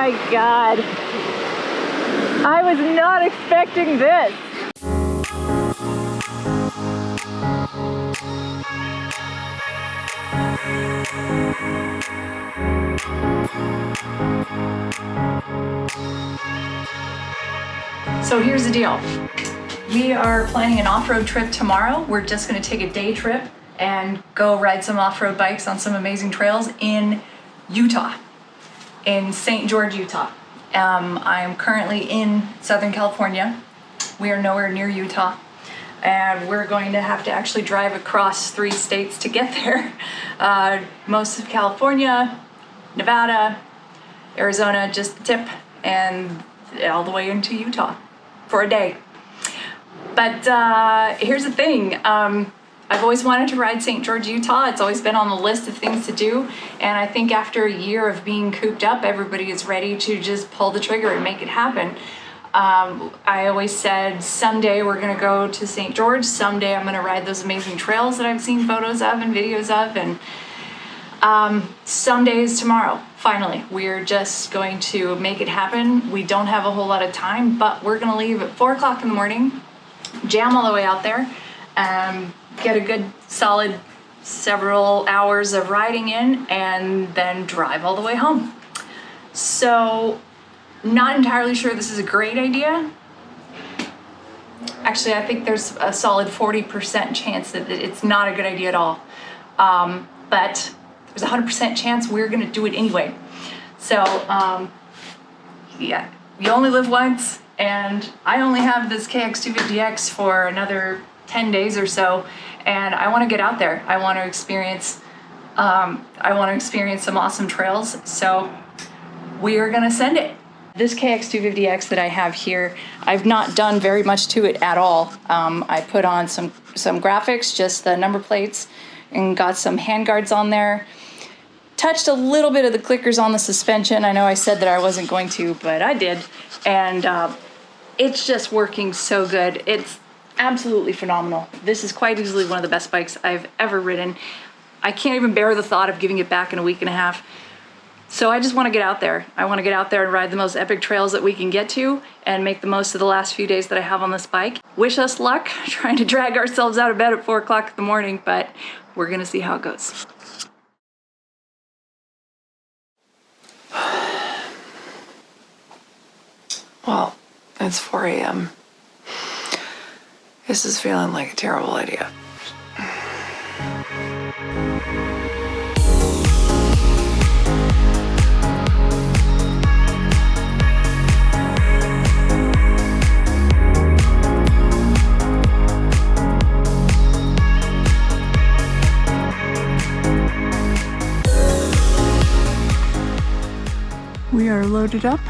my God. I was not expecting this. So here's the deal. We are planning an off-road trip tomorrow. We're just gonna take a day trip and go ride some off-road bikes on some amazing trails in Utah, in St. George, Utah. I'm currently in Southern California. We are nowhere near Utah. And we're going to have to actually drive across 3 states to get there. Most of California, Nevada, Arizona, just the tip, and all the way into Utah for a day. But here's the thing. I've always wanted to ride St. George, Utah. It's always been on the list of things to do. And I think after a year of being cooped up, everybody is ready to just pull the trigger and make it happen. I always said someday we're gonna go to St. George. Someday I'm gonna ride those amazing trails that I've seen photos of and videos of. And someday is tomorrow. Finally, we're just going to make it happen. We don't have a whole lot of time, but we're gonna leave at 4 o'clock in the morning, jam all the way out there, get a good solid several hours of riding in, and then drive all the way home. So, not entirely sure this is a great idea. Actually, I think there's a solid 40% chance that it's not a good idea at all. But there's a 100% chance we're gonna do it anyway. So, yeah, you only live once, and I only have this KX250X for another 10 days or so, and I want to get out there. I want to experience some awesome trails, so we are gonna send it. This KX250X that I have here, I've not done very much to it at all. I put on some graphics, just the number plates, and got some handguards on there. Touched a little bit of the clickers on the suspension. I know I said that I wasn't going to, but I did. And it's just working so good. It's absolutely phenomenal. This is quite easily one of the best bikes I've ever ridden. I can't even bear the thought of giving it back in a week and a half. So I just want to get out there. I want to get out there and ride the most epic trails that we can get to and make the most of the last few days that I have on this bike. Wish us luck trying to drag ourselves out of bed at 4 o'clock in the morning, but we're gonna see how it goes. Well, it's 4 a.m. This is feeling like a terrible idea. We are loaded up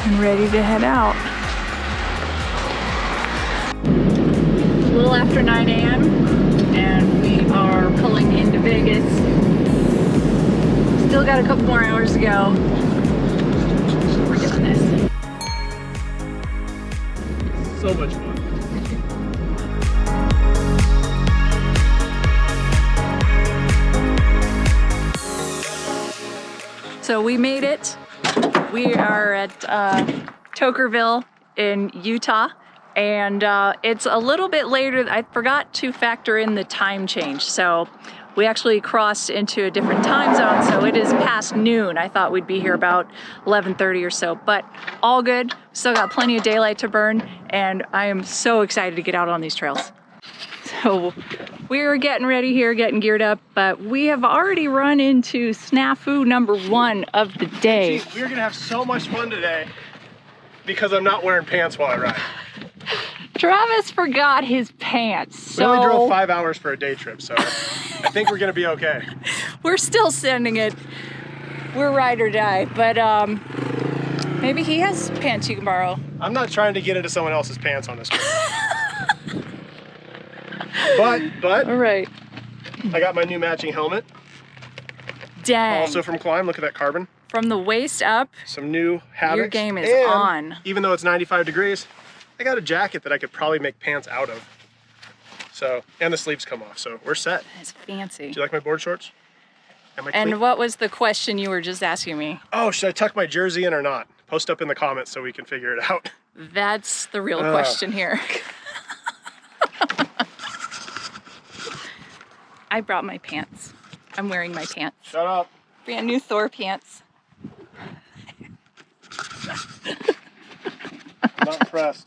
and ready to head out. A little after 9 a.m. and we are pulling into Vegas. Still got a couple more hours to go. We're doing this. So much fun. So we made it. We are at Tokerville in Utah, and it's a little bit later. I forgot to factor in the time change, so we actually crossed into a different time zone, so it is past noon. I thought we'd be here about 11:30 or so, but all good. Still got plenty of daylight to burn, and I am so excited to get out on these trails. So we're getting ready here, getting geared up, but we have already run into snafu number 1 of the day. Gee, we're gonna have so much fun today because I'm not wearing pants while I ride. Travis forgot his pants. We only drove 5 hours for a day trip, so I think we're gonna be okay. We're still sending it. We're ride or die, but maybe he has pants you can borrow. I'm not trying to get into someone else's pants on this trip. But all right. I got my new matching helmet. Dang. Also from Climb, look at that carbon. From the waist up, Some new Havocs. your game is and on. Even though it's 95 degrees, I got a jacket that I could probably make pants out of. So, and the sleeves come off, so we're set. It's fancy. Do you like my board shorts? Am I And clean? what was the question you were just asking me? Oh, should I tuck my jersey in or not? Post up in the comments so we can figure it out. That's the real question here. I brought my pants. I'm wearing my pants. Shut up. Brand new Thor pants. I'm not impressed.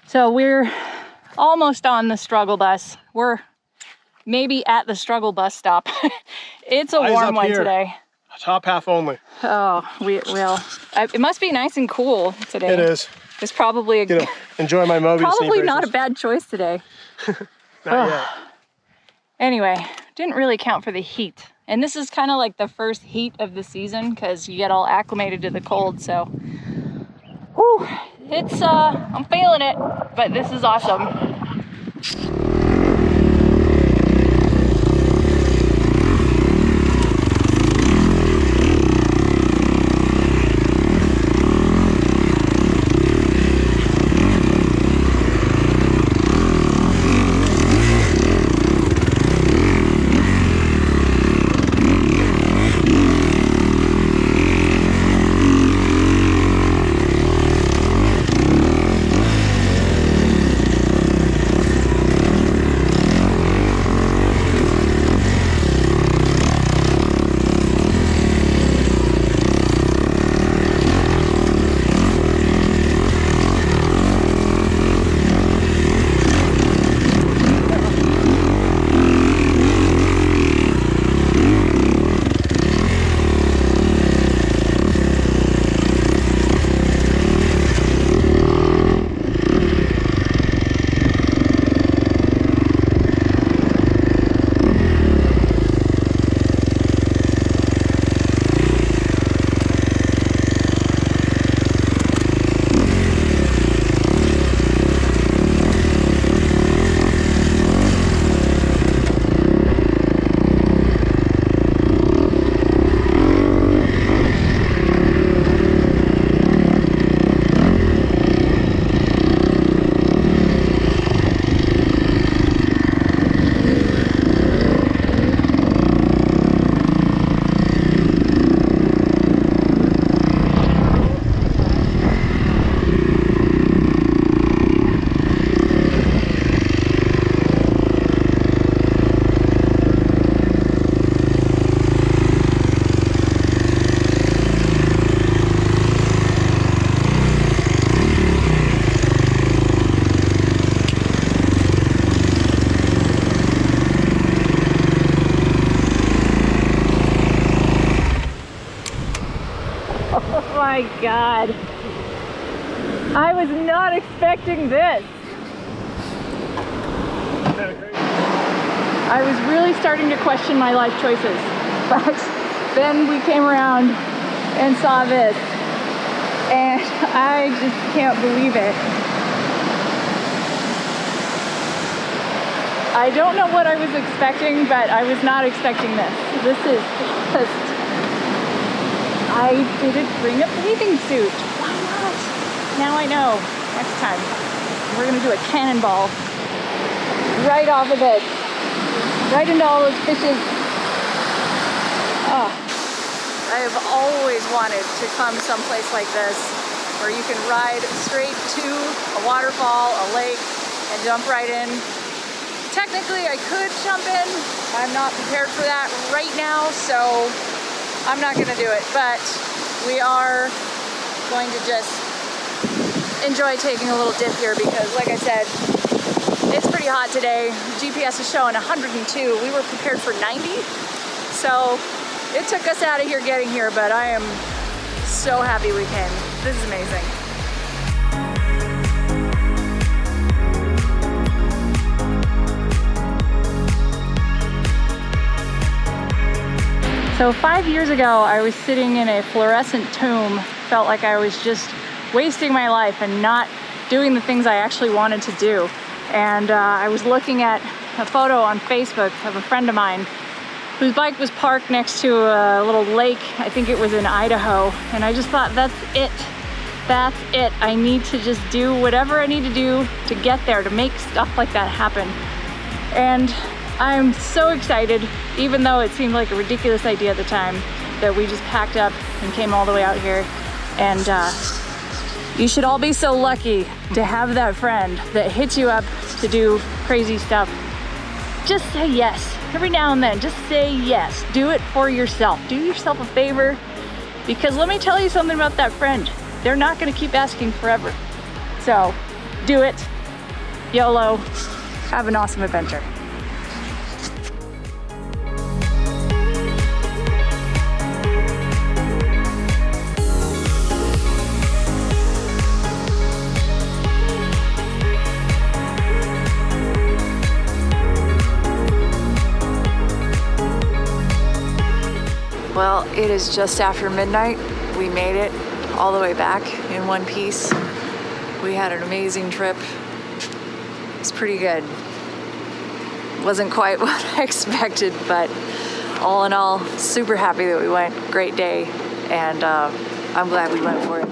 So we're almost on the struggle bus. We're maybe at the struggle bus stop. It's a Eyes warm up one here. today. Top half only. Oh, we will. It must be nice and cool today. It is. It's probably You know, enjoy my Mobius probably sneak not a races. bad choice today. Not yet. Anyway, didn't really count for the heat. And this is kind of like the first heat of the season because you get all acclimated to the cold. So, whew, it's, I'm feeling it, but this is awesome. my God. I was not expecting this. I was really starting to question my life choices, but then we came around and saw this, and I just can't believe it. I don't know what I was expecting, but I was not expecting this. This is just, I didn't bring a bathing suit. Why not? Now I know. Next time, we're gonna do a cannonball right off of it. Right into all those fishes. Oh, I have always wanted to come someplace like this where you can ride straight to a waterfall, a lake, and jump right in. Technically, I could jump in. I'm not prepared for that right now, so I'm not gonna do it. But we are going to just enjoy taking a little dip here because, like I said, it's pretty hot today. GPS is showing 102. We were prepared for 90. So it took us out of here getting here, but I am so happy we came. This is amazing. So 5 years ago, I was sitting in a fluorescent tomb. Felt like I was just wasting my life and not doing the things I actually wanted to do. And I was looking at a photo on Facebook of a friend of mine whose bike was parked next to a little lake. I think it was in Idaho. And I just thought, that's it. That's it. I need to just do whatever I need to do to get there, to make stuff like that happen. And I'm so excited, even though it seemed like a ridiculous idea at the time, that we just packed up and came all the way out here. And you should all be so lucky to have that friend that hits you up to do crazy stuff. Just say yes. Every now and then, just say yes. Do it for yourself. Do yourself a favor, because let me tell you something about that friend. They're not gonna keep asking forever. So do it. YOLO. Have an awesome adventure. Well, it is just after midnight. We made it all the way back in one piece. We had an amazing trip. It's pretty good. Wasn't quite what I expected, but all in all, super happy that we went. Great day, and I'm glad we went for it.